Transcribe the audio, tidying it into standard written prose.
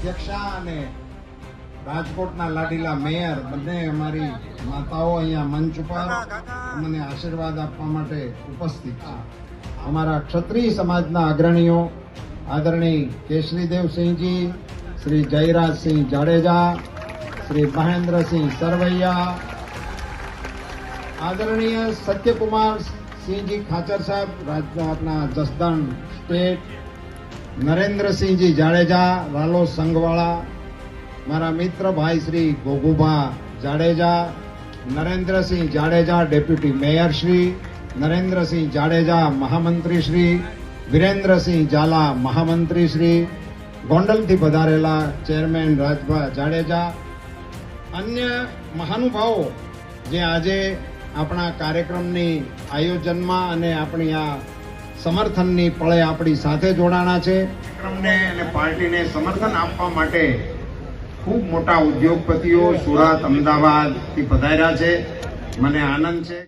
અધ્યક્ષા અને રાજકોટના લાડીલા મેયર બંને અમારી માતાઓ અહીંયા મંચ ઉપર અમને આશીર્વાદ આપવા માટે ઉપસ્થિત છે. અમારા ક્ષત્રિય સમાજના અગ્રણીઓ આદરણીય કેશરીદેવસિંહજી, શ્રી જયરાજસિંહ જાડેજા, શ્રી મહેન્દ્રસિંહ સરવૈયા, આદરણીય સત્યકુમાર સિંહજી ખાચર સાહેબ, આપના જસદણ સ્ટેટ, નરેન્દ્રસિંહજી જાડેજા રાલો સંઘવાળા, મારા મિત્ર ભાઈ શ્રી ગોગુભા જાડેજા, નરેન્દ્રસિંહ જાડેજા ડેપ્યુટી મેયર શ્રી, નરેન્દ્રસિંહ જાડેજા મહામંત્રી શ્રી, વિરેન્દ્રસિંહ ઝાલા મહામંત્રી શ્રી, ગોંડલથી પધારેલા ચેરમેન રાજભા જાડેજા, અન્ય મહાનુભાવો જે આજે આપણા કાર્યક્રમની આયોજનમાં અને આપણી આ સમર્થનની પળે આપણી સાથે જોડાણા છે. કાર્યક્રમને અને પાર્ટીને સમર્થન આપવા માટે ખૂબ મોટા ઉદ્યોગપતિઓ સુરત, અમદાવાદથી પધાર્યા છે. મને આનંદ છે.